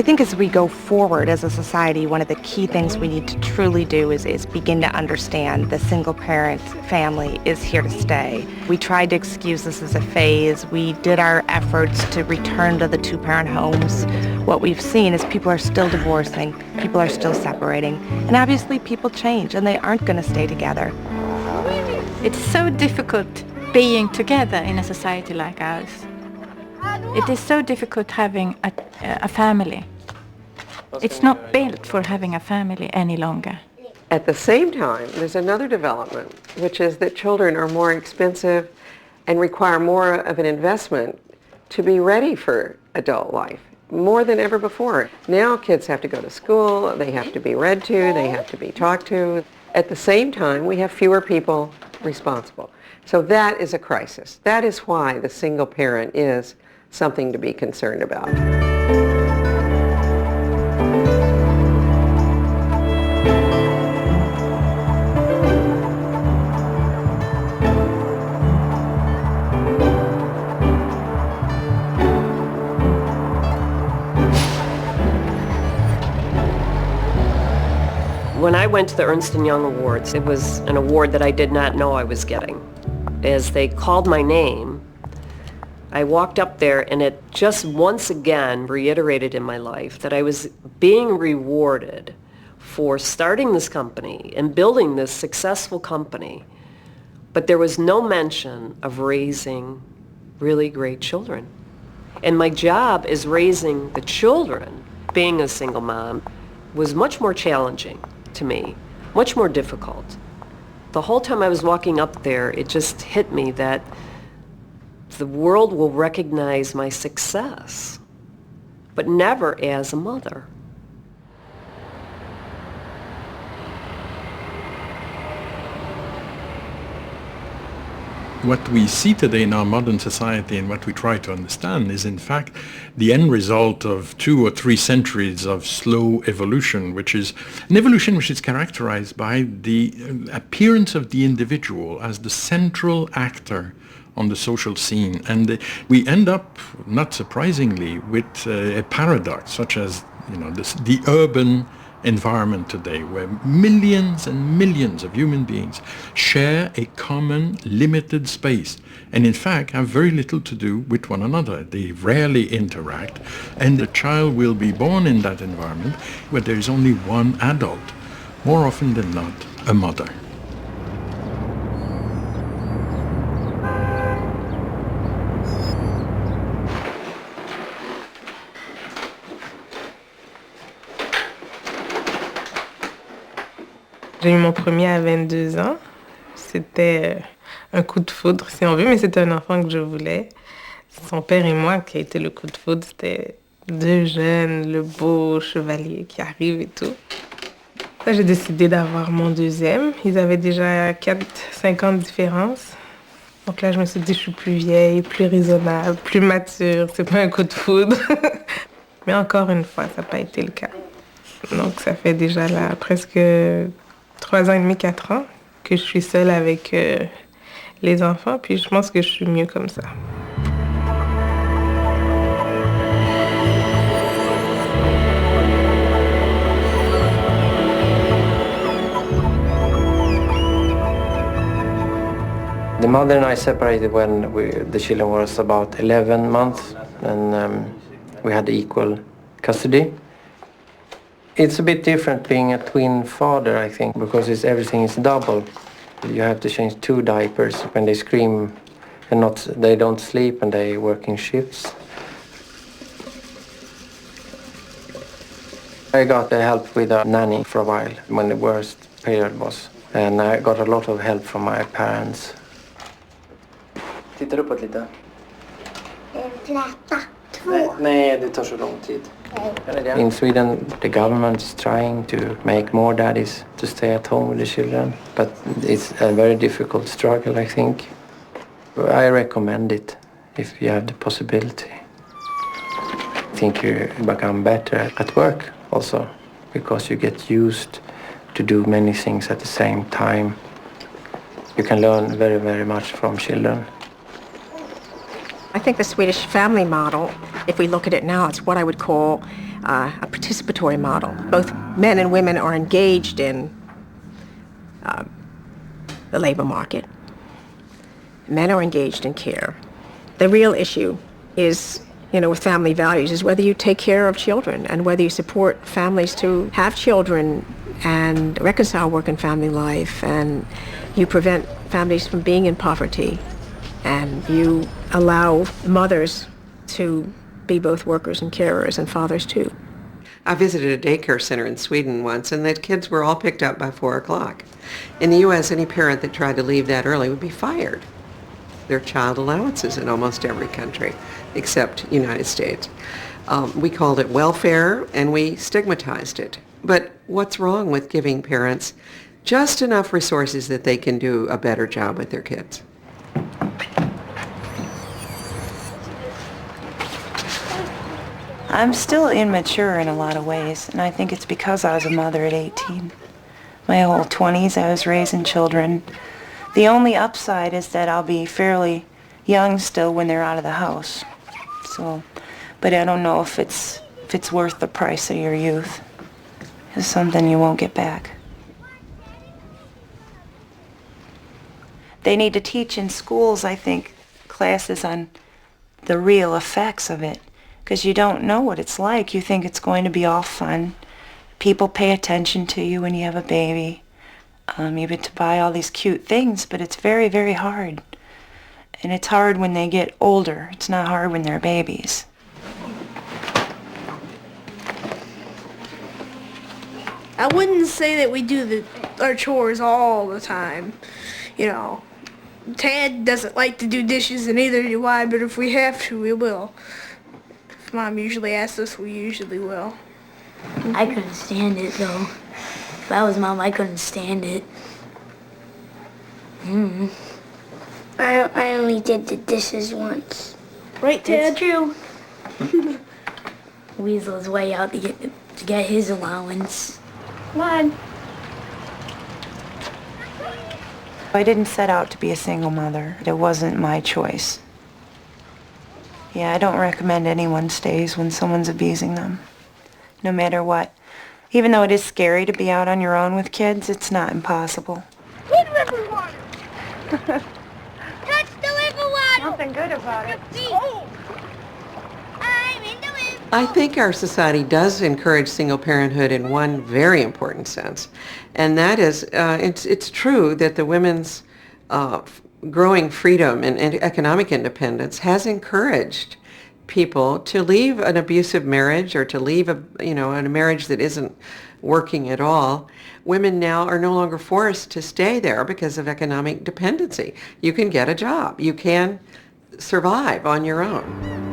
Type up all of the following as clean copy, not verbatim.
I think as we go forward as a society, one of the key things we need to truly do is begin to understand the single-parent family is here to stay. We tried to excuse this as a phase. We did our efforts to return to the two-parent homes. What we've seen is people are still divorcing, people are still separating, and obviously people change and they aren't going to stay together. It's so difficult being together in a society like ours. It is so difficult having a family. It's not built for having a family any longer. At the same time, there's another development, which is that children are more expensive and require more of an investment to be ready for adult life, more than ever before. Now kids have to go to school, they have to be read to, they have to be talked to. At the same time, we have fewer people responsible. So that is a crisis. That is why the single parent is something to be concerned about. When I went to the Ernst & Young Awards, it was an award that I did not know I was getting. As they called my name, I walked up there and it just once again reiterated in my life that I was being rewarded for starting this company and building this successful company, but there was no mention of raising really great children. And my job as raising the children, being a single mom, was much more challenging to me, much more difficult. The whole time I was walking up there, it just hit me that the world will recognize my success, but never as a mother. What we see today in our modern society and what we try to understand is in fact the end result of 2 or 3 centuries of slow evolution, which is an evolution which is characterized by the appearance of the individual as the central actor on the social scene. And we end up, not surprisingly, with a paradox such as the urban environment today, where millions and millions of human beings share a common limited space and in fact have very little to do with one another. They rarely interact, and the child will be born in that environment where there is only one adult, more often than not a mother. J'ai eu mon premier à 22 ans. C'était un coup de foudre, si on veut, mais c'était un enfant que je voulais. Son père et moi, qui a été le coup de foudre, c'était 2 jeunes, le beau chevalier qui arrive et tout. Là, j'ai décidé d'avoir mon deuxième. Ils avaient déjà 4-5 ans de différence. Donc là, je me suis dit, je suis plus vieille, plus raisonnable, plus mature. C'est pas un coup de foudre. Mais encore une fois, ça n'a pas été le cas. Donc ça fait déjà là presque 3 ans et demi, 4 ans que je suis seule avec les enfants, puis je pense que je suis mieux comme ça. The mother and I separated when the children was about 11 months, and we had equal custody. It's a bit different being a twin father, I think, because everything is double. You have to change 2 diapers when they scream and they don't sleep and they work in shifts. I got help with a nanny for a while when the worst period was, and I got a lot of help from my parents. Tittar uppåt lite. Fläta. 2. Nej, det tar så lång tid. In Sweden, the government is trying to make more daddies to stay at home with the children, but it's a very difficult struggle, I think. I recommend it if you have the possibility. I think you become better at work also, because you get used to do many things at the same time. You can learn very, very much from children. I think the Swedish family model If we look at it now, it's what I would call a participatory model. Both men and women are engaged in the labor market. Men are engaged in care. The real issue is, with family values, is whether you take care of children and whether you support families to have children and reconcile work and family life, and you prevent families from being in poverty, and you allow mothers to be both workers and carers, and fathers too. I visited a daycare center in Sweden once, and the kids were all picked up by 4 o'clock. In the U.S., any parent that tried to leave that early would be fired. There are child allowances in almost every country, except United States. We called it welfare, and we stigmatized it. But what's wrong with giving parents just enough resources that they can do a better job with their kids? I'm still immature in a lot of ways, and I think it's because I was a mother at 18. My whole 20s, I was raising children. The only upside is that I'll be fairly young still when they're out of the house. So, but I don't know if it's worth the price of your youth. It's something you won't get back. They need to teach in schools, I think, classes on the real effects of it, because you don't know what it's like. You think it's going to be all fun. People pay attention to you when you have a baby. You get to buy all these cute things, but it's very, very hard. And it's hard when they get older. It's not hard when they're babies. I wouldn't say that we do our chores all the time. Tad doesn't like to do dishes, and neither do I, but if we have to, we will. If Mom usually asks us, we usually will. I couldn't stand it, though. If I was Mom, I couldn't stand it. I only did the dishes once. Right, Tad? It's true. Weasel's way out to get his allowance. Come on. I didn't set out to be a single mother. It wasn't my choice. Yeah, I don't recommend anyone stays when someone's abusing them, no matter what. Even though it is scary to be out on your own with kids, it's not impossible. Good river water! Touch the river water! Something good about it. Oh. I'm in the river. I think our society does encourage single parenthood in one very important sense, and that is it's true that the women's growing freedom and economic independence has encouraged people to leave an abusive marriage or to leave a marriage that isn't working at all. Women now are no longer forced to stay there because of economic dependency. You can get a job. You can survive on your own.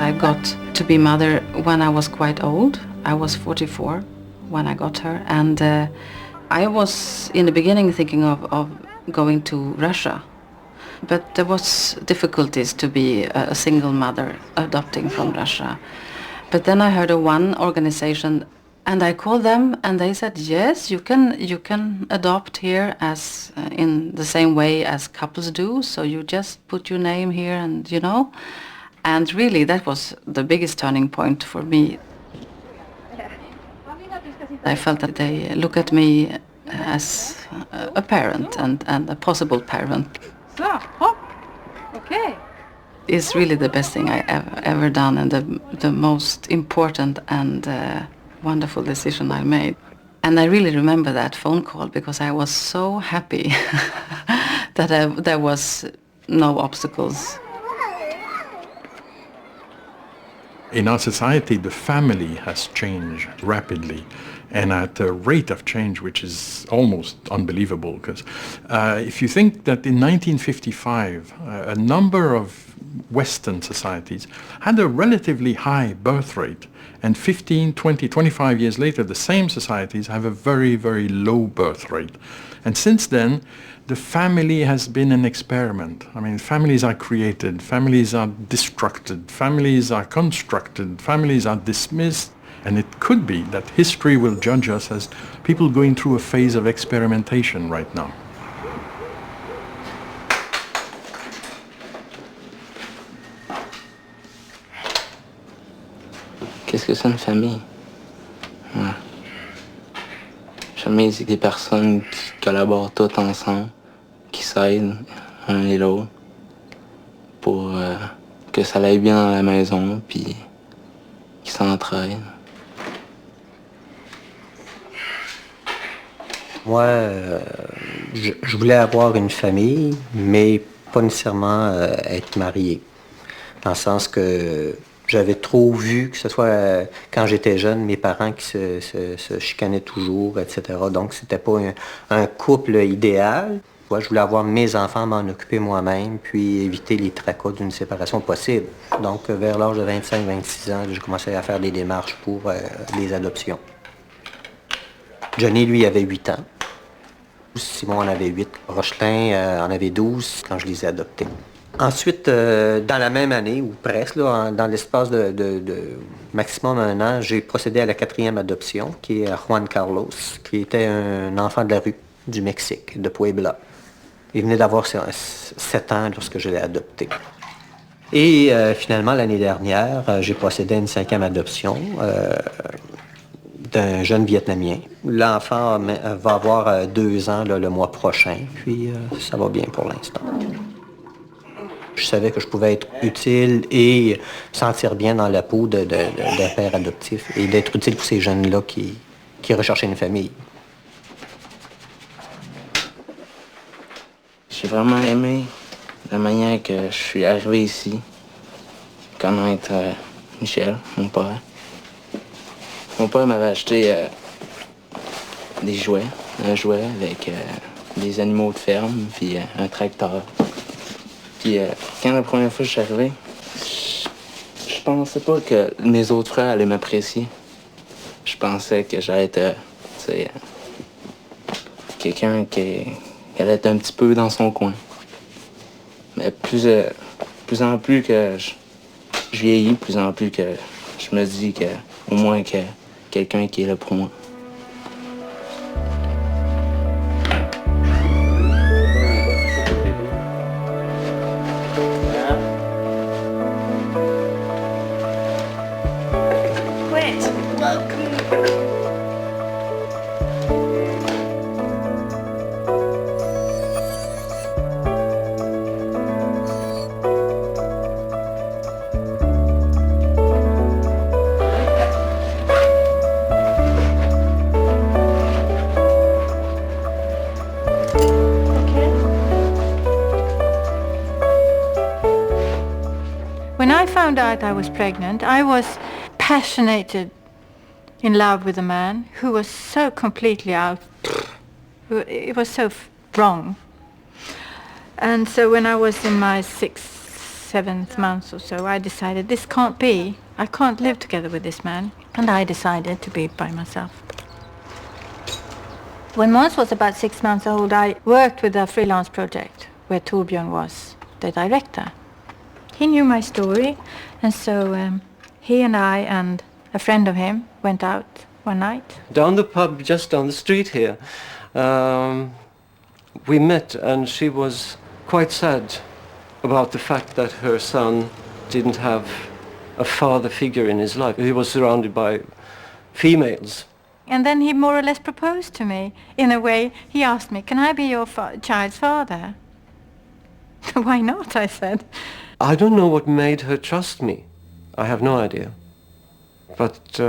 I got to be mother when I was quite old. I was 44 when I got her, and I was in the beginning thinking of going to Russia, but there was difficulties to be a single mother adopting from Russia. But then I heard of one organization, and I called them, and they said, yes, you can adopt here as in the same way as couples do, so you just put your name here and And really, that was the biggest turning point for me. I felt that they look at me as a parent and a possible parent. Okay. It's really the best thing I ever done, and the most important and wonderful decision I made. And I really remember that phone call because I was so happy that there was no obstacles. In our society, the family has changed rapidly and at a rate of change which is almost unbelievable. Because if you think that in 1955, a number of Western societies, had a relatively high birth rate. And 15, 20, 25 years later, the same societies have a very, very low birth rate. And since then, the family has been an experiment. I mean, families are created, families are destructed, families are constructed, families are dismissed. And it could be that history will judge us as people going through a phase of experimentation right now. Qu'est-ce que c'est une famille? Ouais. Famille, c'est des personnes qui collaborent toutes ensemble, qui s'aident un et l'autre pour que ça aille bien à la maison, puis qui s'entraident. Moi, je voulais avoir une famille, mais pas nécessairement être marié. Dans le sens que j'avais trop vu, que ce soit quand j'étais jeune, mes parents qui se chicanaient toujours, etc. Donc, c'était pas un couple idéal. Moi, je voulais avoir mes enfants, m'en occuper moi-même, puis éviter les tracas d'une séparation possible. Donc, vers l'âge de 25-26 ans, j'ai commencé à faire des démarches pour les adoptions. Johnny, lui, avait 8 ans. Simon en avait 8. Rochelin en avait 12 quand je les ai adoptés. Ensuite, dans la même année, ou presque, là, dans l'espace de maximum 1 an, j'ai procédé à la 4e adoption, qui est Juan Carlos, qui était un enfant de la rue du Mexique, de Puebla. Il venait d'avoir 7 ans lorsque je l'ai adopté. Et finalement, l'année dernière, j'ai procédé à une 5e adoption d'un jeune Vietnamien. L'enfant va avoir 2 ans là, le mois prochain, puis ça va bien pour l'instant. Je savais que je pouvais être utile et sentir bien dans la peau d'un père adoptif et d'être utile pour ces jeunes-là qui recherchaient une famille. J'ai vraiment aimé la manière que je suis arrivé ici, connaître Michel, mon père. Mon père m'avait acheté des jouets, un jouet avec des animaux de ferme, puis un tracteur. Puis quand la première fois que je suis arrivé, je pensais pas que mes autres frères allaient m'apprécier. Je pensais que j'allais être, quelqu'un qui allait être un petit peu dans son coin. Mais plus en plus que je vieillis, plus en plus que je me dis que au moins que quelqu'un qui est là pour moi. When I found out I was pregnant, I was passionate in love with a man who was so completely out. It was so wrong. And so when I was in my 6th, 7th month or so, I decided this can't be. I can't live together with this man. And I decided to be by myself. When Måns was about 6 months old, I worked with a freelance project where Torbjörn was the director. He knew my story, and so he and I and a friend of him went out one night. Down the pub, just down the street here, we met, and she was quite sad about the fact that her son didn't have a father figure in his life. He was surrounded by females. And then he more or less proposed to me. In a way, he asked me, can I be your child's father? Why not, I said. I don't know what made her trust me. I have no idea. But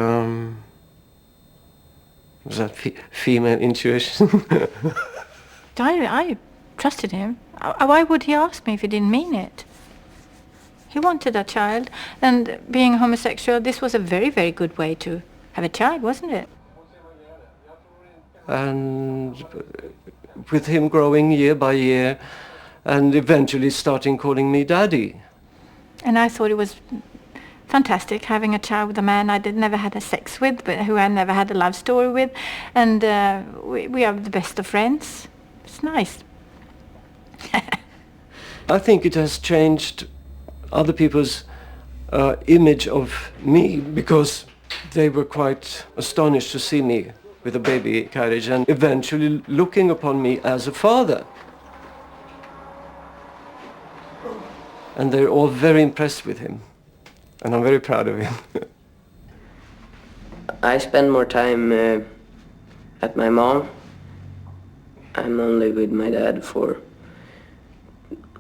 was that female intuition? I trusted him. Why would he ask me if he didn't mean it? He wanted a child, and being homosexual, this was a very, very good way to have a child, wasn't it? And with him growing year by year, and eventually starting calling me Daddy. And I thought it was fantastic having a child with a man I never had a sex with, but who I never had a love story with. And we are the best of friends. It's nice. I think it has changed other people's image of me, because they were quite astonished to see me with a baby carriage and eventually looking upon me as a father. And they're all very impressed with him. And I'm very proud of him. I spend more time at my mom. I'm only with my dad for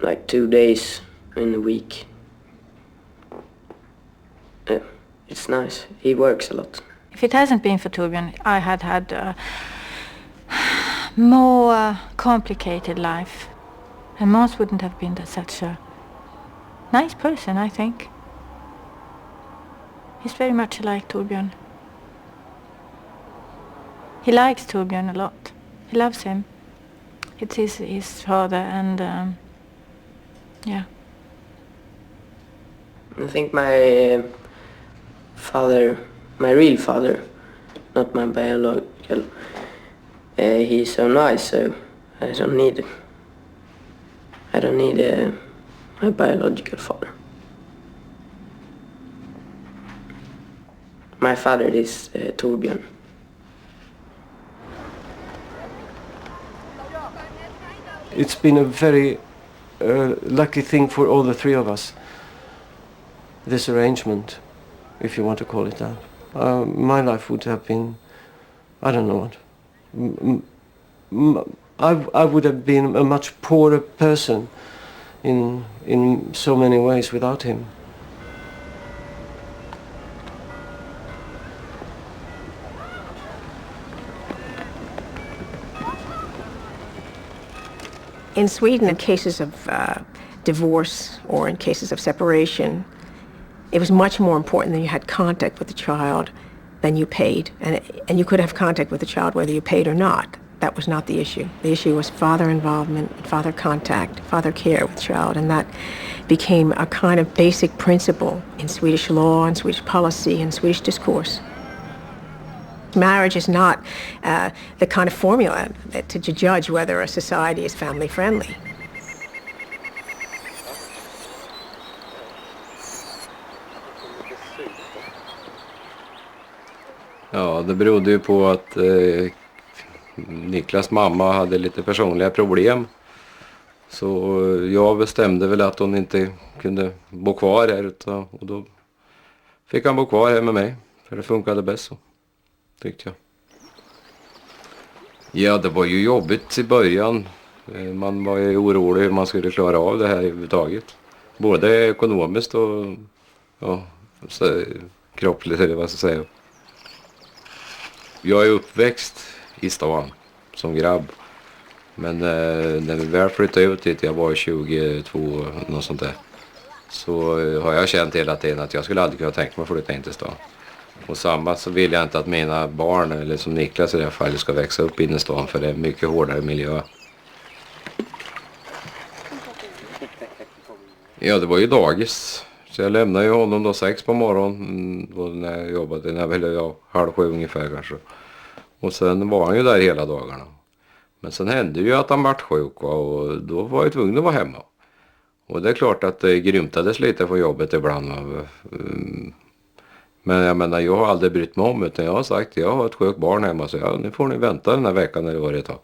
like 2 days in a week. It's nice. He works a lot. If it hasn't been for Torbjörn, I had a more complicated life. And Måns wouldn't have been such a nice person, I think. He's very much like Torbjörn. He likes Torbjörn a lot. He loves him. It's his father, and yeah. I think my father, my real father, not my biological, he's so nice, so I don't need my biological father. My father is Torbjörn. It's been a very lucky thing for all the three of us, this arrangement, if you want to call it that. My life would have been, I don't know what, I would have been a much poorer person in so many ways without him. In Sweden, in cases of divorce or in cases of separation, it was much more important that you had contact with the child than you paid. And you could have contact with the child whether you paid or not. That was not the issue. The issue was father involvement, father contact, father care with the child. And that became a kind of basic principle in Swedish law and Swedish policy and Swedish discourse. Marriage is not the kind of formula to judge whether a society is family friendly. Ja, det berodde ju på att Niklas mamma hade lite personliga problem. Så jag bestämde väl att hon inte kunde bo kvar här, och då fick han bo kvar här med mig. För det funkade bäst så, tyckte jag. Ja, det var ju jobbigt i början. Man var ju orolig hur man skulle klara av det här överhuvudtaget. Både ekonomiskt och ja, så, kroppligt, eller vad ska jag säga. Jag är uppväxt i stan som grabb. Men när vi väl flyttade ut dit, jag var 22, något sånt där. Så har jag känt hela tiden att jag skulle aldrig kunna tänka mig att flytta in till stan. Och samma så vill jag inte att mina barn, eller som Niklas i det här fallet, ska växa upp inne i stan, för det är mycket hårdare miljö. Ja, det var ju dagis. Så jag lämnade ju honom då 6 på morgonen när jag jobbade, när jag ville 6:30 ungefär kanske. Och sen var han ju där hela dagarna. Men sen hände ju att han vart sjuk, och då var jag tvungen att vara hemma. Och det är klart att det grymtades lite på jobbet ibland. Men jag menar, jag har aldrig brytt mig om, utan jag har sagt jag har ett sjukt barn hemma, så ja, nu får ni vänta den här veckan när det var ett tag.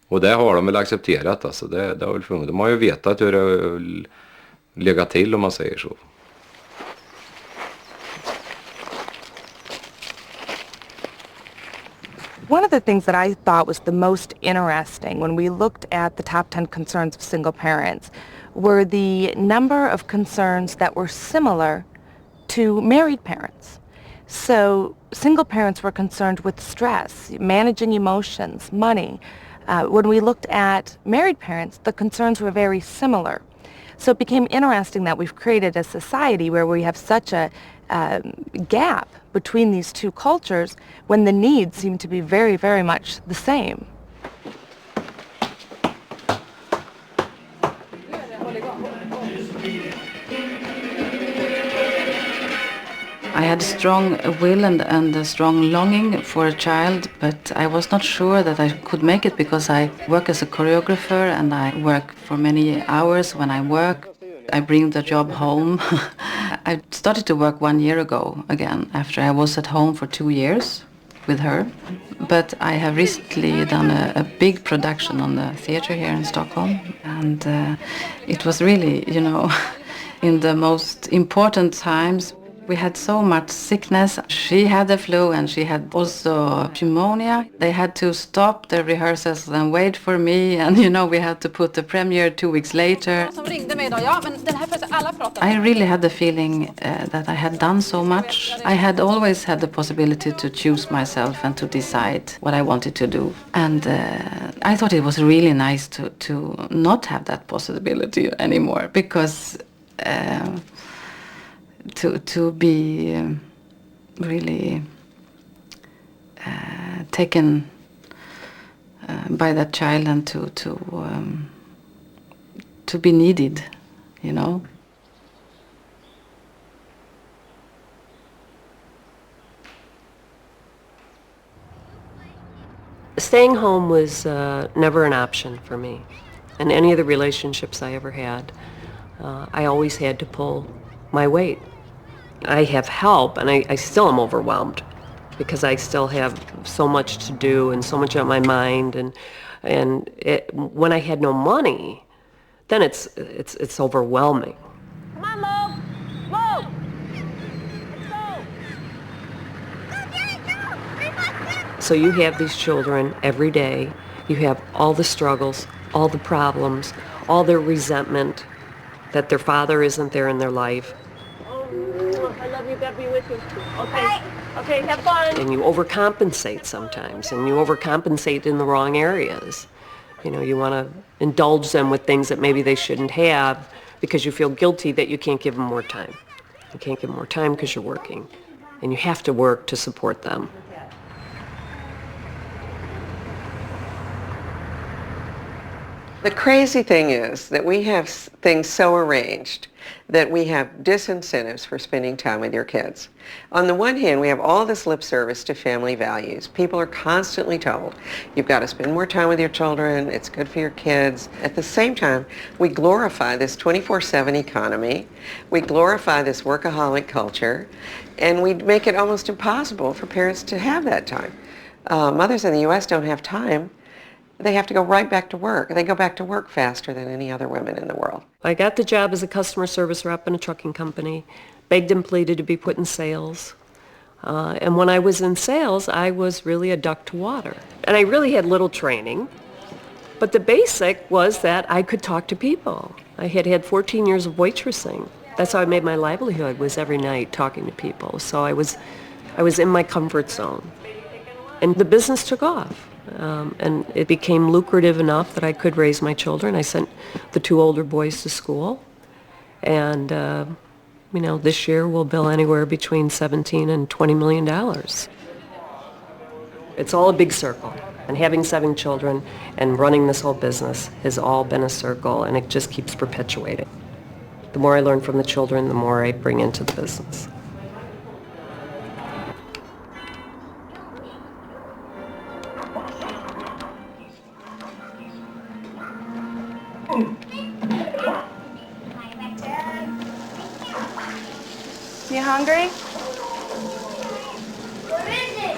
Och det har de väl accepterat, alltså. Det har väl funnits. De har ju vetat hur det lägga till, om man säger så. One of the things that I thought was the most interesting when we looked at the top 10 concerns of single parents were the number of concerns that were similar to married parents. So single parents were concerned with stress, managing emotions, money. When we looked at married parents, the concerns were very similar. So it became interesting that we've created a society where we have such a gap between these two cultures when the needs seem to be very, very much the same. had a strong will and a strong longing for a child, but I was not sure that I could make it because I work as a choreographer and I work for many hours. When I work, I bring the job home. I started to work 1 year ago again after I was at home for 2 years with her. But I have recently done a big production on the theater here in Stockholm, and it was really, you know, in the most important times. We had so much sickness. She had the flu and she had also pneumonia. They had to stop the rehearsals and wait for me, and you know, we had to put the premiere 2 weeks later. I really had the feeling that I had done so much. I had always had the possibility to choose myself and to decide what I wanted to do. And I thought it was really nice to not have that possibility anymore, because to be really taken by that child and to be needed, you know. Staying home was never an option for me. In any of the relationships I ever had, I always had to pull my weight. I have help, and I still am overwhelmed because I still have so much to do and so much on my mind. And when I had no money, then it's overwhelming. Come on, Mo! Mo! Let's go! So you have these children every day. You have all the struggles, all the problems, all their resentment that their father isn't there in their life. I love you, God be with you. Okay. Okay, have fun. And you overcompensate sometimes, and you overcompensate in the wrong areas. You know, you want to indulge them with things that maybe they shouldn't have because you feel guilty that you can't give them more time. You can't give them more time because you're working, and you have to work to support them. The crazy thing is that we have things so arranged that we have disincentives for spending time with your kids. On the one hand, we have all this lip service to family values. People are constantly told, you've got to spend more time with your children, it's good for your kids. At the same time, we glorify this 24/7 economy, we glorify this workaholic culture, and we make it almost impossible for parents to have that time. Mothers in the U.S. don't have time. They have to go right back to work. They go back to work faster than any other women in the world. I got the job as a customer service rep in a trucking company, begged and pleaded to be put in sales. And when I was in sales, I was really a duck to water. And I really had little training, but the basic was that I could talk to people. I had had 14 years of waitressing. That's how I made my livelihood, was every night talking to people. So I was in my comfort zone. And the business took off. And it became lucrative enough that I could raise my children. I sent the 2 older boys to school. And, you know, this year we'll bill anywhere between $17 and $20 million. It's all a big circle. And having 7 children and running this whole business has all been a circle, and it just keeps perpetuating. The more I learn from the children, the more I bring into the business. You hungry? What is it?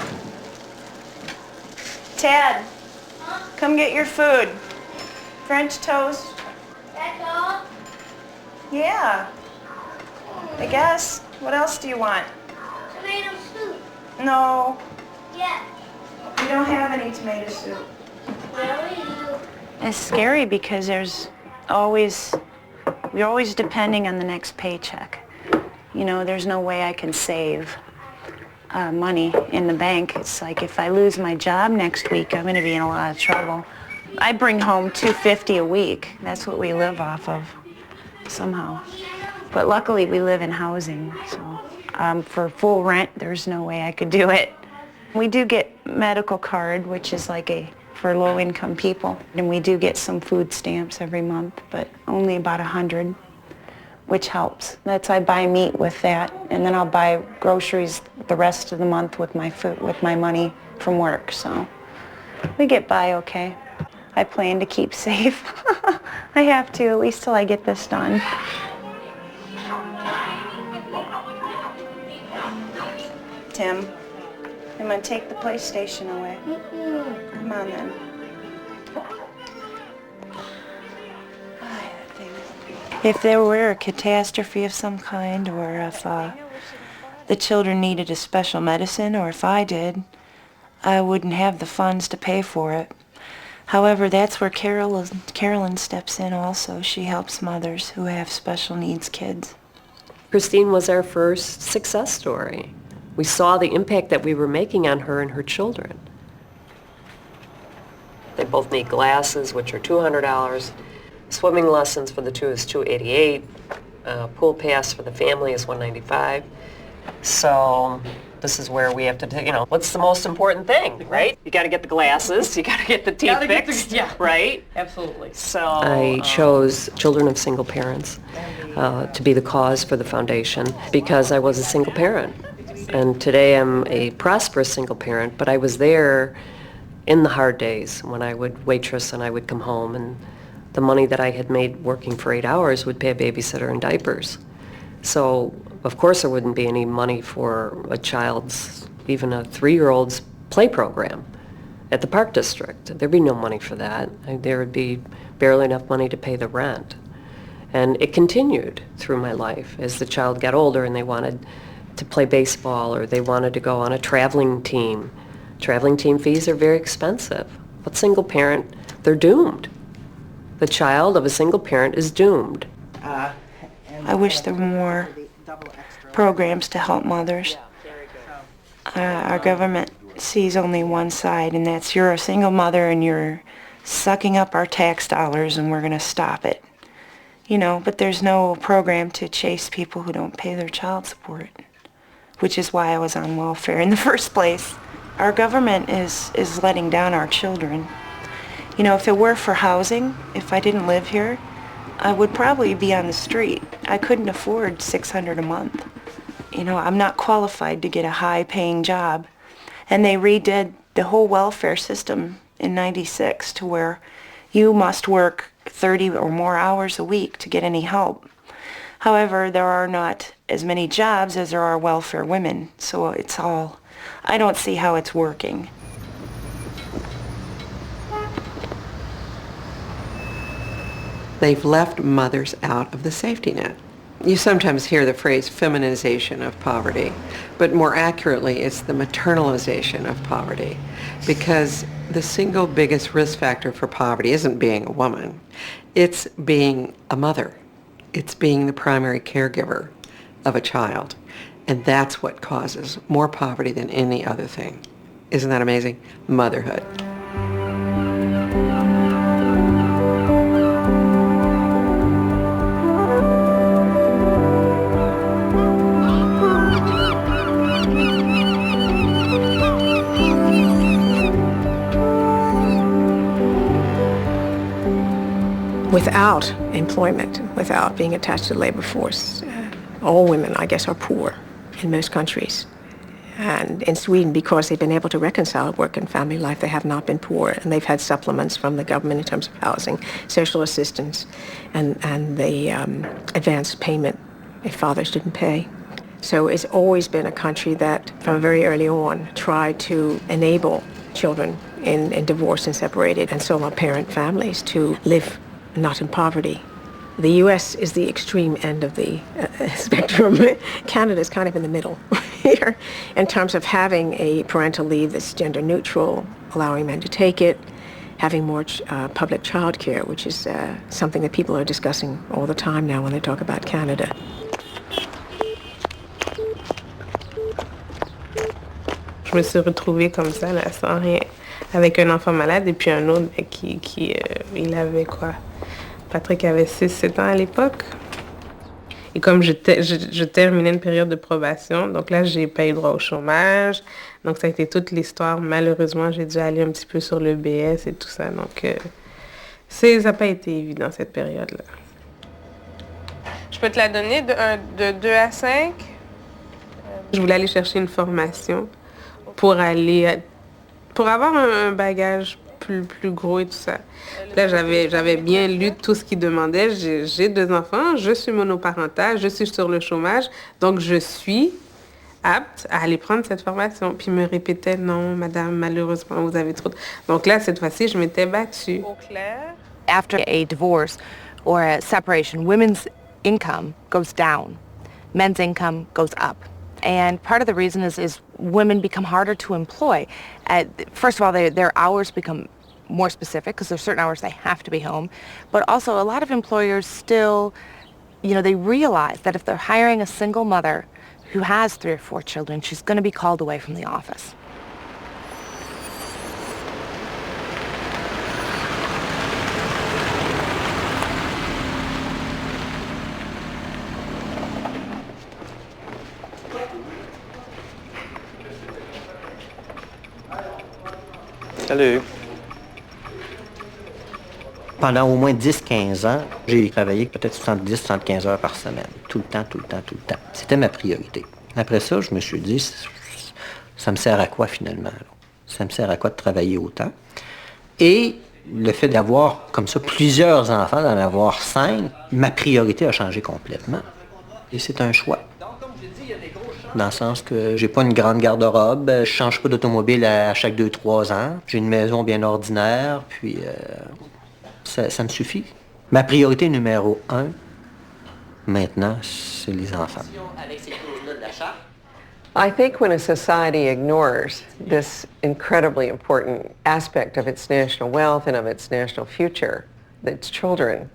Tad, come get your food. French toast. That's all? Yeah, I guess. What else do you want? Tomato soup. No, Yeah. we don't have any tomato soup. Where are you? It's scary because we're always depending on the next paycheck. You know, there's no way I can save money in the bank. It's like if I lose my job next week, I'm going to be in a lot of trouble. I bring home $250 a week. That's what we live off of somehow. But luckily we live in housing, so for full rent, there's no way I could do it. We do get medical card, which is like for low-income people, and we do get some food stamps every month, but only about 100. which helps. That's I buy meat with that, and then I'll buy groceries the rest of the month with my food, with my money from work. So we get by okay. I plan to keep safe. I have to, at least till I get this done. Tim, I'm gonna take the PlayStation away. Come on then. If there were a catastrophe of some kind, or if the children needed a special medicine, or if I did, I wouldn't have the funds to pay for it. However, that's where Carolyn steps in also. She helps mothers who have special needs kids. Christine was our first success story. We saw the impact that we were making on her and her children. They both need glasses, which are $200. Swimming lessons for the two is $288. Pool pass for the family is $195. So this is where we have to, what's the most important thing, right? You got to get the glasses, you got to get the teeth fixed, right? Absolutely. So I chose children of single parents to be the cause for the foundation because I was a single parent. And today I'm a prosperous single parent, but I was there in the hard days when I would waitress and I would come home, and the money that I had made working for 8 hours would pay a babysitter and diapers. So, of course, there wouldn't be any money for a child's, even a 3-year-old's play program at the Park District. There'd be no money for that. There would be barely enough money to pay the rent. And it continued through my life as the child got older and they wanted to play baseball or they wanted to go on a traveling team. Traveling team fees are very expensive. But single parent, they're doomed. The child of a single parent is doomed. I wish there were more programs to help mothers. Our government sees only one side, and that's you're a single mother and you're sucking up our tax dollars and we're going to stop it. But there's no program to chase people who don't pay their child support, which is why I was on welfare in the first place. Our government is letting down our children. If it were for housing, if I didn't live here, I would probably be on the street. I couldn't afford $600 a month. I'm not qualified to get a high-paying job. And they redid the whole welfare system in '96 to where you must work 30 or more hours a week to get any help. However, there are not as many jobs as there are welfare women, so I don't see how it's working. They've left mothers out of the safety net. You sometimes hear the phrase feminization of poverty, but more accurately, it's the maternalization of poverty, because the single biggest risk factor for poverty isn't being a woman. It's being a mother. It's being the primary caregiver of a child. And that's what causes more poverty than any other thing. Isn't that amazing? Motherhood. Without employment, without being attached to the labor force, all women, I guess, are poor in most countries. And in Sweden, because they've been able to reconcile work and family life, they have not been poor. And they've had supplements from the government in terms of housing, social assistance, and the advanced payment if fathers didn't pay. So it's always been a country that, from very early on, tried to enable children in divorced and separated and solo parent families to live not in poverty. The U.S. is the extreme end of the spectrum. Canada is kind of in the middle here in terms of having a parental leave that's gender neutral, allowing men to take it, having more public child care, which is something that people are discussing all the time now when they talk about Canada. Je me suis retrouvée comme ça, là, sans rien, avec un enfant malade et puis un autre il avait quoi? Patrick avait 6-7 ans à l'époque. Et comme je terminais une période de probation, donc là, j'ai pas eu droit au chômage. Donc, ça a été toute l'histoire. Malheureusement, j'ai dû aller un petit peu sur le BS et tout ça. Donc, ça n'a pas été évident, cette période-là. Je peux te la donner de 2 à 5. Je voulais aller chercher une formation pour avoir un bagage plus gros et tout ça. Là, j'avais bien lu tout ce qu'il demandait. J'ai 2 enfants, je suis monoparentale, je suis sur le chômage, donc je suis apte à aller prendre cette formation. Puis il me répétait, non, madame, malheureusement, vous avez trop... Donc là, cette fois-ci, je m'étais battue. Au clair. After a divorce or a separation, women's income goes down. Men's income goes up. And part of the reason is women become harder to employ. First of all, their hours become more specific because there's certain hours they have to be home. But also a lot of employers still, they realize that if they're hiring a single mother who has 3 or 4 children, she's going to be called away from the office. Salut. Pendant au moins 10-15 ans, j'ai travaillé peut-être 70-75 heures par semaine. Tout le temps. C'était ma priorité. Après ça, je me suis dit, ça me sert à quoi finalement? Ça me sert à quoi de travailler autant? Et le fait d'avoir comme ça plusieurs enfants, d'en avoir 5, ma priorité a changé complètement. Et c'est un choix. Dans le sens que j'ai pas une grande garde-robe, je change pas d'automobile à chaque 2-3 ans. J'ai une maison bien ordinaire, puis ça me suffit. Ma priorité numéro 1, maintenant, c'est les enfants. I think when a society ignores this incredibly important aspect of its national wealth and of its national future, its children,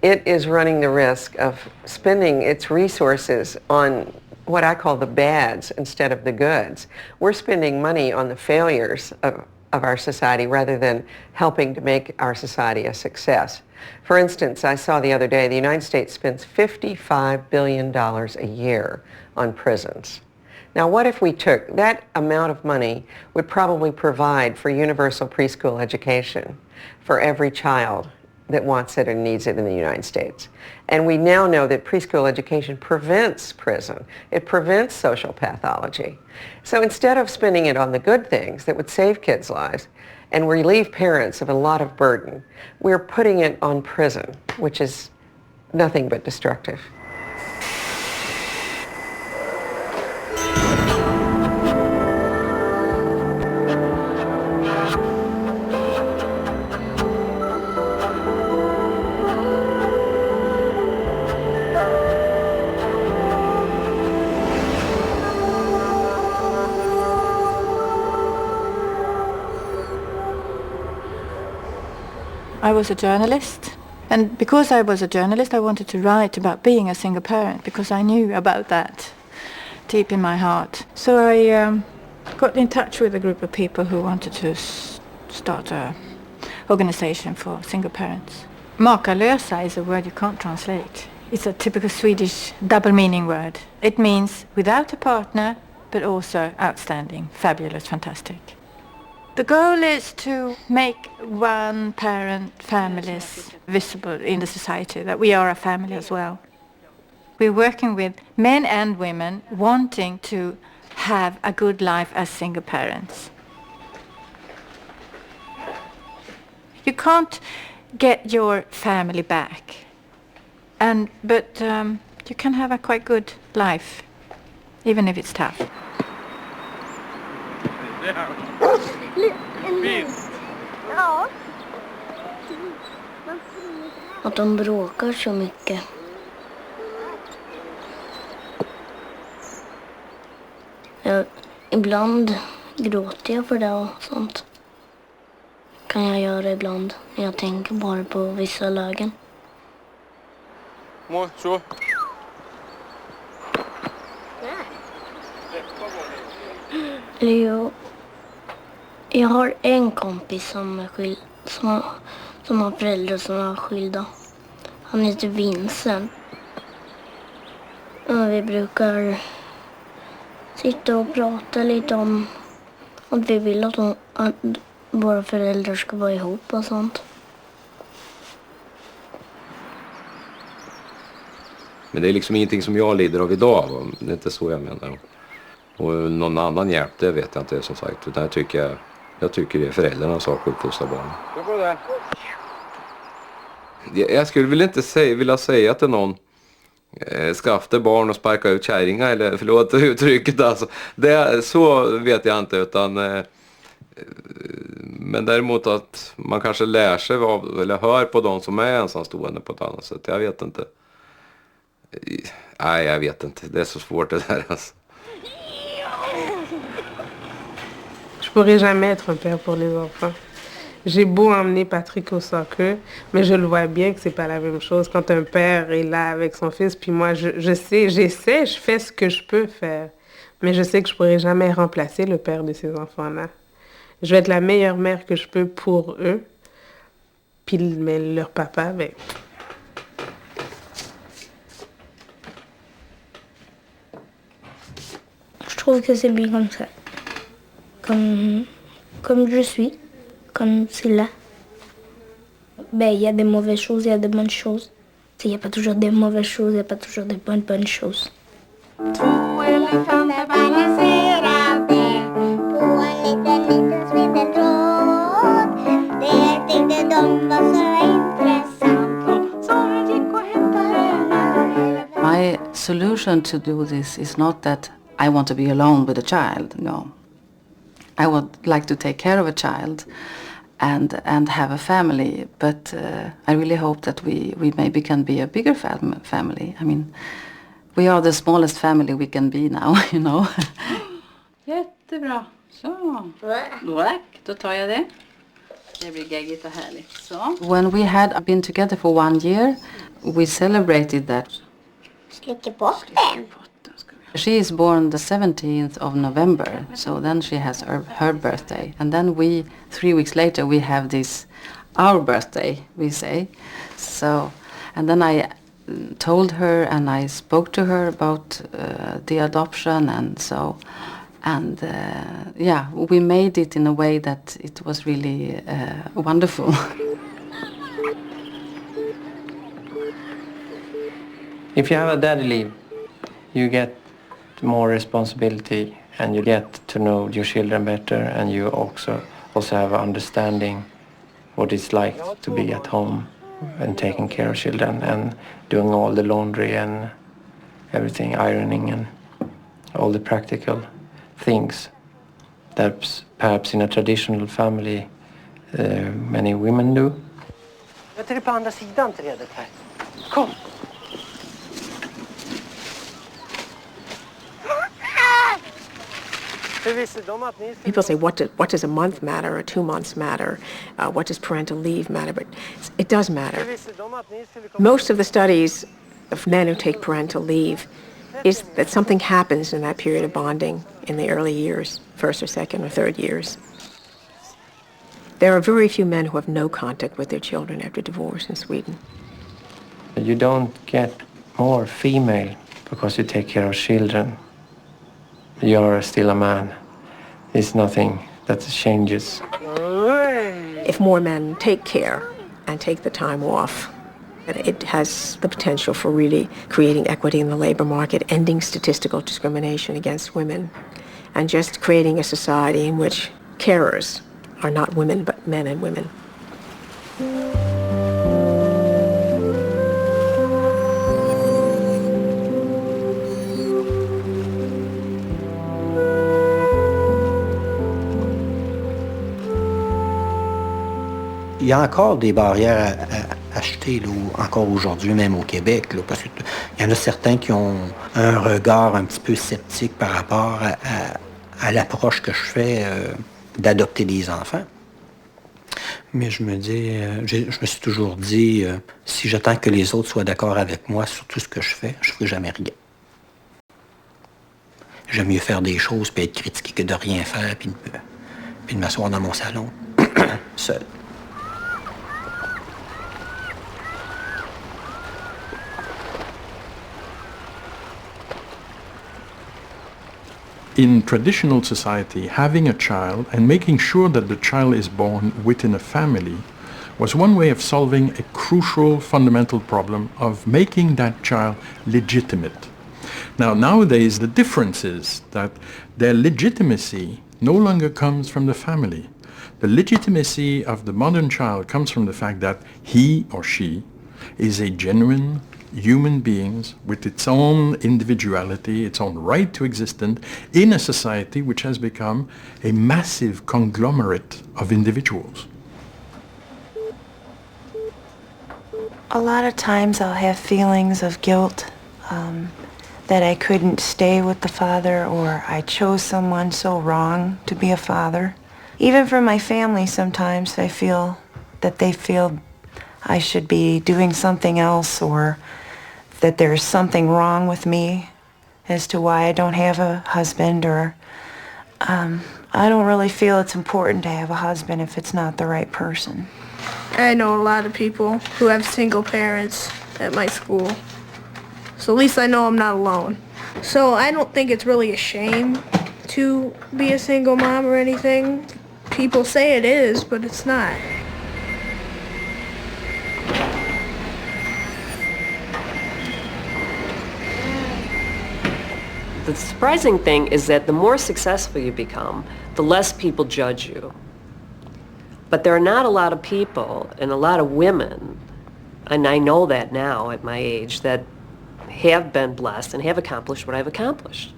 it is running the risk of spending its resources on what I call the bads instead of the goods. We're spending money on the failures of our society rather than helping to make our society a success. For instance, I saw the other day the United States spends $55 billion a year on prisons. Now, what if we took that amount of money would probably provide for universal preschool education for every child that wants it and needs it in the United States. And we now know that preschool education prevents prison. It prevents social pathology. So instead of spending it on the good things that would save kids' lives and relieve parents of a lot of burden, we're putting it on prison, which is nothing but destructive. I was a journalist, and because I was a journalist, I wanted to write about being a single parent because I knew about that deep in my heart. So I got in touch with a group of people who wanted to start an organization for single parents. Makalösa is a word you can't translate. It's a typical Swedish double meaning word. It means without a partner, but also outstanding, fabulous, fantastic. The goal is to make one-parent families visible in the society, that we are a family as well. We're working with men and women wanting to have a good life as single parents. You can't get your family back, but you can have a quite good life, even if it's tough. Ja. Att de bråkar så mycket. Ibland gråter jag för det och sånt. Kan jag göra ibland när jag tänker bara på vissa lägen. Så. Jag har en kompis som har föräldrar som är skilda. Han heter Vincent. Och vi brukar sitta och prata lite om att vi vill att våra föräldrar ska vara ihop och sånt. Men det är liksom ingenting som jag lider av idag. Va? Det är inte så jag menar. Och någon annan hjälp, det vet jag inte som sagt. Utan jag tycker det är föräldrarnas sak att uppfostra barn. Jag skulle väl inte vilja säga till någon skaffa barn och sparka ut kärringar, eller förlåt uttrycket alltså. Så vet jag inte, utan men däremot att man kanske lär sig av, eller hör på de som är ensamstående på ett annat sätt. Jag vet inte. Nej, jag vet inte. Det är så svårt det där alltså. Je pourrais jamais être un père pour les enfants. J'ai beau emmener Patrick au soccer, mais je le vois bien que c'est pas la même chose quand un père est là avec son fils, puis moi je sais, j'essaie, je fais ce que je peux faire, mais je sais que je pourrais jamais remplacer le père de ces enfants-là. Je vais être la meilleure mère que je peux pour eux, puis mais leur papa, ben... Je trouve que c'est bien comme ça. Comme je suis, comme c'est là. Ben, il y a des mauvaises choses, il y a des bonnes choses. Il n'y a pas toujours des mauvaises choses, il n'y a pas toujours des bonnes choses. My solution to do this is not that I want to be alone with a child, no. I would like to take care of a child and have a family, but I really hope that we maybe can be a bigger family. I mean, we are the smallest family we can be now, you know. Jättebra. Så. Då tar jag det. Det blir geggigt och härligt. Så. When we had been together for 1 year, we celebrated that. Slicka bort den. She is born the 17th of November, so then she has her birthday. And then 3 weeks later, we have our birthday, we say. So, and then I told her and I spoke to her about the adoption and so. And yeah, we made it in a way that it was really wonderful. If you have a daddy leave, you get more responsibility and you get to know your children better, and you also have an understanding what it's like to be at home and taking care of children and doing all the laundry and everything, ironing and all the practical things that perhaps in a traditional family many women do. Jag tar det på andra sidan till redet här. Kom! People say, what does a month matter or 2 months matter? What does parental leave matter? But it does matter. Most of the studies of men who take parental leave is that something happens in that period of bonding in the early years, first or second or third years. There are very few men who have no contact with their children after divorce in Sweden. You don't get more female because you take care of children. You're still a man. It's nothing that changes. If more men take care and take the time off, it has the potential for really creating equity in the labor market, ending statistical discrimination against women, and just creating a society in which carers are not women but men and women. Il y a encore des barrières à acheter, là, encore aujourd'hui, même au Québec, là, parce qu'il y en a certains qui ont un regard un petit peu sceptique par rapport à l'approche que je fais d'adopter des enfants. Mais je me dis, je me suis toujours dit, si j'attends que les autres soient d'accord avec moi sur tout ce que je fais, je ne ferai jamais rien. J'aime mieux faire des choses puis être critiqué que de rien faire puis de m'asseoir dans mon salon, seul. In traditional society, having a child and making sure that the child is born within a family was one way of solving a crucial fundamental problem of making that child legitimate. Now, nowadays, the difference is that their legitimacy no longer comes from the family. The legitimacy of the modern child comes from the fact that he or she is a genuine human being with its own individuality, its own right to existence in a society which has become a massive conglomerate of individuals. A lot of times I'll have feelings of guilt that I couldn't stay with the father, or I chose someone so wrong to be a father. Even from my family sometimes I feel that they feel I should be doing something else, or that there's something wrong with me as to why I don't have a husband, or I don't really feel it's important to have a husband if it's not the right person. I know a lot of people who have single parents at my school, so at least I know I'm not alone. So I don't think it's really a shame to be a single mom or anything. People say it is, but it's not. The surprising thing is that the more successful you become, the less people judge you. But there are not a lot of people and a lot of women, and I know that now at my age, that have been blessed and have accomplished what I've accomplished.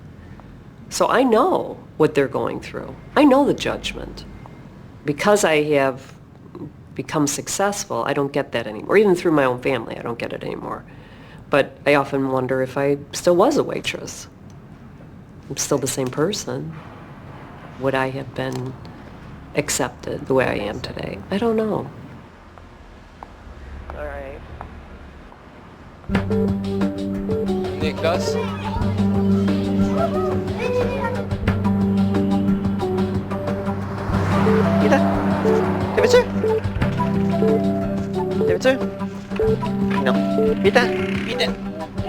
So I know what they're going through. I know the judgment. Because I have become successful, I don't get that anymore. Even through my own family, I don't get it anymore. But I often wonder if I still was a waitress. I'm still the same person. Would I have been accepted the way I am today? I don't know. All right. Niklas? Vite! T'es vêtu? T'es vêtu? Non. Vite! Vite!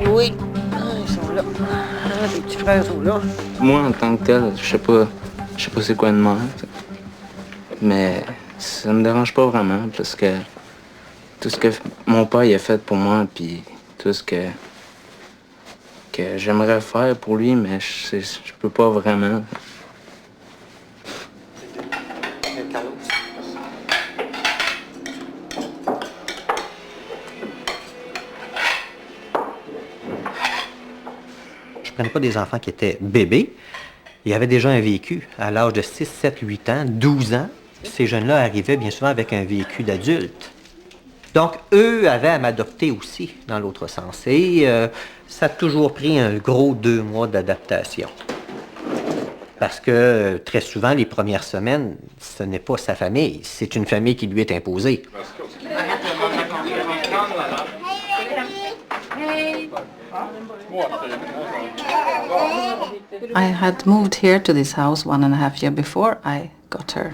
Oui! Ah, ils sont là. Ah, tes petits frères sont là. Moi, en tant que tel, je sais pas c'est quoi de mal. Mais ça me dérange pas vraiment parce que tout ce que mon père il a fait pour moi, puis tout ce que j'aimerais faire pour lui, mais je peux pas vraiment. Je ne prenais pas des enfants qui étaient bébés. Il y avait déjà un vécu à l'âge de 6, 7, 8 ans, 12 ans. Ces jeunes-là arrivaient bien souvent avec un vécu d'adulte. Donc, eux avaient à m'adopter aussi, dans l'autre sens. Et ça a toujours pris un gros 2 mois d'adaptation. Parce que très souvent, les premières semaines, ce n'est pas sa famille, c'est une famille qui lui est imposée. I had moved here to this house 1.5 years before I got her.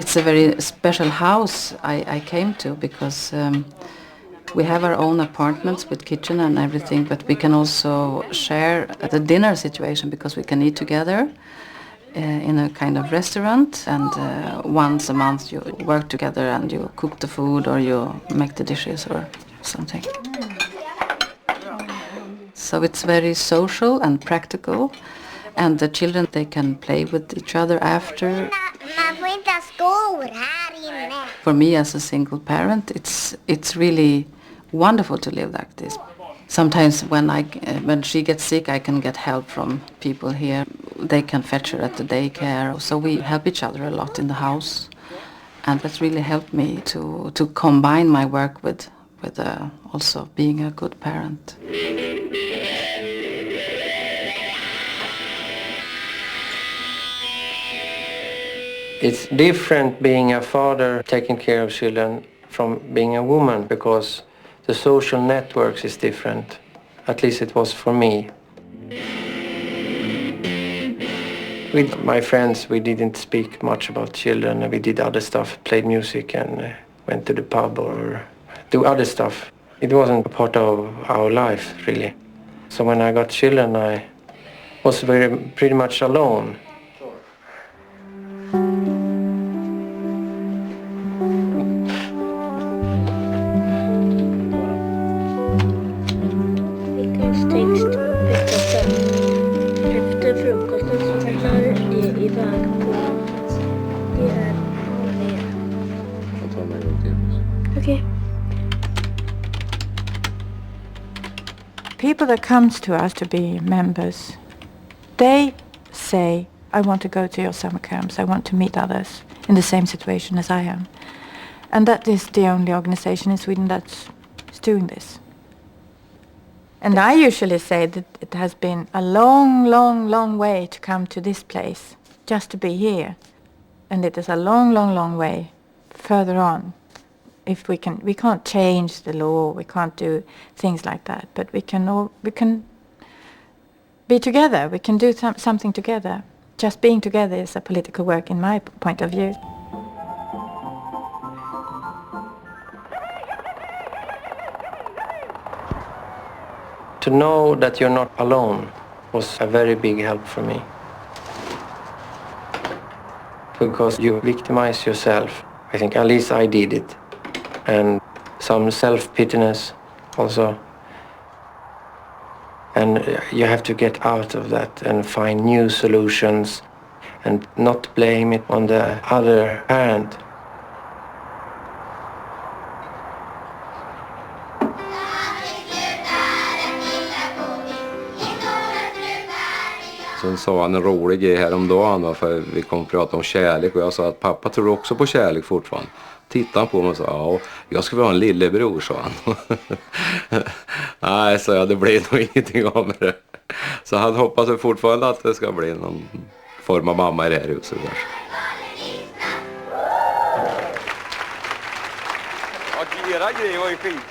It's a very special house I came to because we have our own apartments with kitchen and everything, but we can also share the dinner situation because we can eat together in a kind of restaurant, and once a month you work together and you cook the food or you make the dishes or something. So it's very social and practical, and the children, they can play with each other after. For me as a single parent, it's really wonderful to live like this. Sometimes when she gets sick, I can get help from people here. They can fetch her at the daycare, so we help each other a lot in the house, and that's really helped me to combine my work with also being a good parent. It's different being a father taking care of children from being a woman because the social networks is different. At least it was for me. With my friends, we didn't speak much about children. We did other stuff, played music and went to the pub or do other stuff. It wasn't a part of our life, really. So when I got children, I was pretty much alone. people that comes to us to be members, they say, I want to go to your summer camps, I want to meet others in the same situation as I am. And that is the only organization in Sweden that's doing this. And I usually say that it has been a long, long, long way to come to this place, just to be here. And it is a long, long, long way further on. If we can't change the law, we can't do things like that, but we can be together, we can do something together. Just being together is a political work in my point of view. To know that you're not alone was a very big help for me. Because you victimize yourself. I think at least I did it. And some self-pityness also. And you have to get out of that and find new solutions and not blame it on the other parent. Sen sa han en rolig grej häromdagen, för vi kom att prata om kärlek och jag sa att pappa tror också på kärlek fortfarande. Tittade han på mig och sa, ja, jag ska vara en lillebror, sa han. Nej, sa jag, det blir nog ingenting av det. Så han hoppas fortfarande att det ska bli någon form av mamma i det här huset.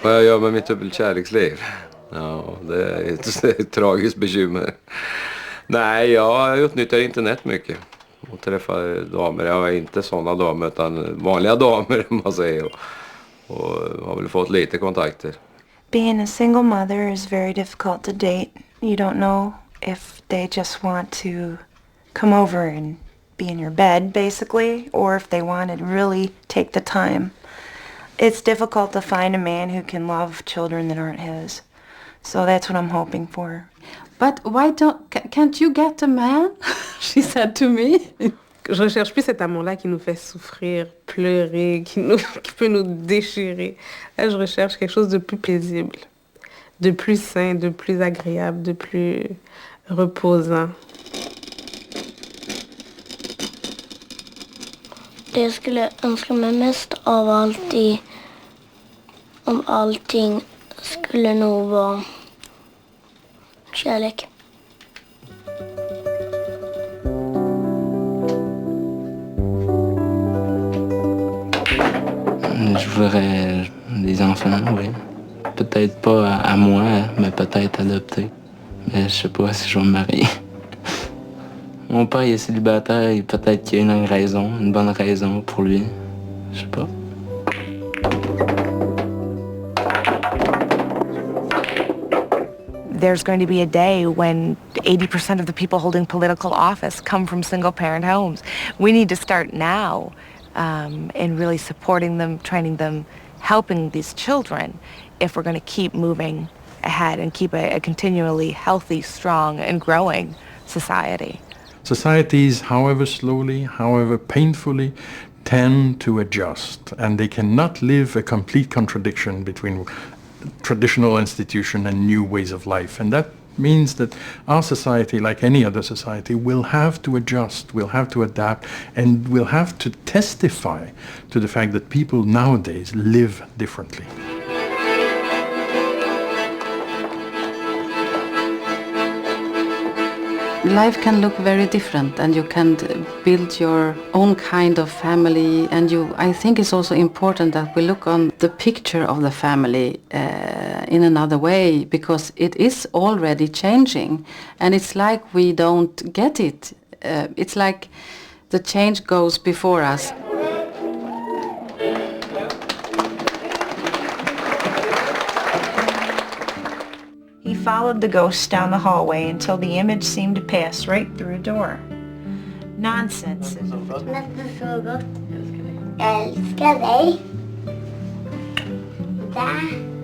Vad jag gör med mitt kärleksliv? Ja, det är ett tragiskt bekymmer. Nej, jag utnyttjar internet mycket och träffar damer. Jag är inte sådana damer utan vanliga damer, man säger. Och har väl fått lite kontakter. Being a single mother is very difficult to date. You don't know if they just want to come over and be in your bed, basically, or if they want to really take the time. It's difficult to find a man who can love children that aren't his. So that's what I'm hoping for. But why can't you get a man? She said to me. Je recherche plus cet amour-là qui nous fait souffrir, pleurer, qui peut nous déchirer. Là, je recherche quelque chose de plus paisible, de plus sain, de plus agréable, de plus reposant. Det jag skulle önska mig mest av allt om allting skulle nog vara kärlek. Je voudrais des enfants, oui. Peut-être pas à moi, mais peut-être adopter. Mais je sais pas si je vais me marier. Mon père il est célibataire et peut-être qu'il y a une bonne raison pour lui. Je sais pas. There's going to be a day when 80% of the people holding political office come from single-parent homes. We need to start now in really supporting them, training them, helping these children if we're going to keep moving ahead and keep a continually healthy, strong, and growing society. Societies, however slowly, however painfully, tend to adjust, and they cannot live a complete contradiction between traditional institution and new ways of life. And that means that our society, like any other society, will have to adjust, will have to adapt, and will have to testify to the fact that people nowadays live differently. Life can look very different, and you can build your own kind of family, and I think it's also important that we look on the picture of the family in another way, because it is already changing, and it's like we don't get it. It's like the change goes before us. He followed the ghost down the hallway until the image seemed to pass right through a door. Nonsense. Nästa så gott. Jag älskar dig. Där.